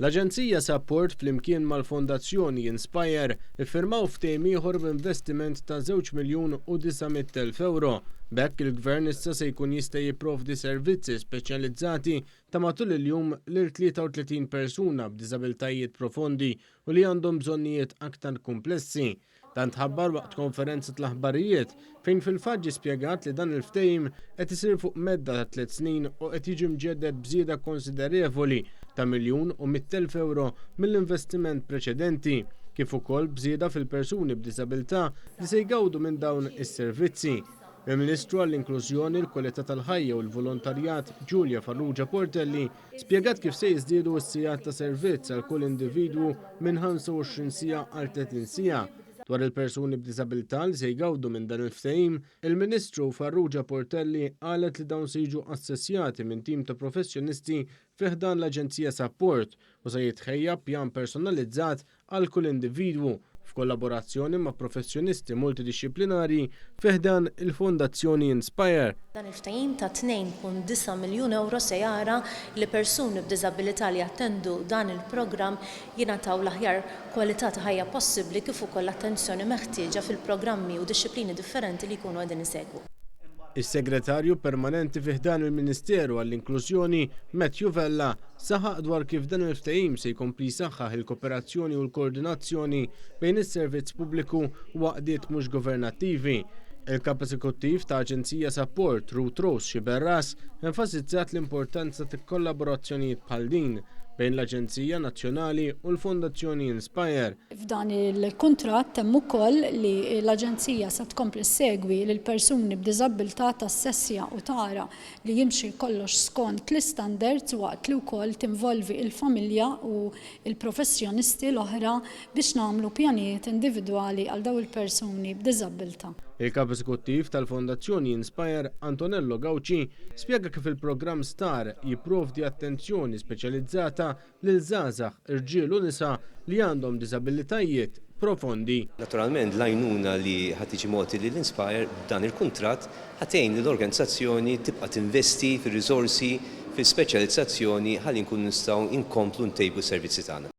L-Aġenzija Sapport flimkien mal-Fondazzjoni Inspire ffirmaw ftehim ieħor b'investiment ta' 2,900,000 euro. B'hekk il-Gvern issa se jkun jista' jipprovdi servizzi speċjalizzati ta' matul il-jum lil 33 persuna b'diżabilitajiet profondi u li għandhom bżonnijiet aktar komplessi. Dan tħabbar waqt konferenza tal-aħbarijiet fejn fil-fatt ġie spjegat li dan il-ftehim qed isir fuq medda ta' 3 snin u qed jiġi mġedded bżieda konsiderevoli ta' $1,100,000 euro mill-investiment preċedenti, kif ukoll bżieda fil-persuni b'diżabilità li se jgawdu minn dawn is-servizzi. Il-Ministru għall-Inklużjoni, l-Kwalità tal-Ħajja u l-Volontarjat Giulia Farrugia Portelli spjegat kif se jiżdiedu s-sigħat ta' servizz għal kull individwu minn 25 siegħa għal 30 siegħa. Dwar il-persuni b'diżabilità li se jgawdu minn dan il-ftehim, il-Ministru Farrugia Portelli qalet li dawn se jiġu assessjati minn tim ta' professjonisti fih dan l-Aġenzija Sapport u se jitħejja pjan personalizzat għal kull individwu f'kollaborazzjoni ma' professjonisti multidixxiplinari fih dan il-Fondazzjoni Inspire. Dan il-ftehim ta' 2.9 miljun euro se jara li persuni b'diżabilità li jattendu dan il-programm jingħataw l-aħjar kwalità ta' ħajja possibbli kif ukoll l-attenzjoni meħtieġa fil-programmi u dixxilpini differenti li jkunu qegħdin isegwu. Is-Segretarju Permanenti fih dan il-Ministeru għall-Inklużjoni Matthew Vella saħaq dwar kif dan il-ftehim se jkompli jsaħħaħ il-kooperazzjoni u l-koordinazzjoni bejn is-servizz pubbliku u għaqdiet mhux governattivi. Il-Kap Eżekuttiv ta' Aġenzija Sapport Ruth Rose Xiberras enfasizzat l-importanza ta' kollaborazzjonijiet bħal din bejn l-Aġenzija Nazzjonali u l-Fondazzjoni Inspire. F'dan il-kuntratt hemm ukoll li l-Aġenzija se tkompli segwi lil persuni b'diżabilità tassessja u tara li jimxi kollox skont l-istandards waqt li wkoll tinvolvi il-familja u il-professjonisti l-oħra biex nagħmlu pjanijiet individwali għal dawn il-persuni b'diżabilità. Il-Kap Eżekuttiv tal-Fondazzjoni Inspire Antonello Gawci spjega kif il-programm STAR jipprovdi attenzjoni speċjalizzata lil żgħażagħ irġiel u nisa li għandhom diżabilitajiet profondi. Naturalment l-għajnuna li ħad tiġi mogħti lill-Inspire b'dan il-kuntratt ħatgħin li l-organizzazzjoni tibqa' tinvesti fir-riżorsi fil-speċjalizzazzjoni ħalli nkunu nistgħu inkomplu ntejbu s-servizzi tagħna.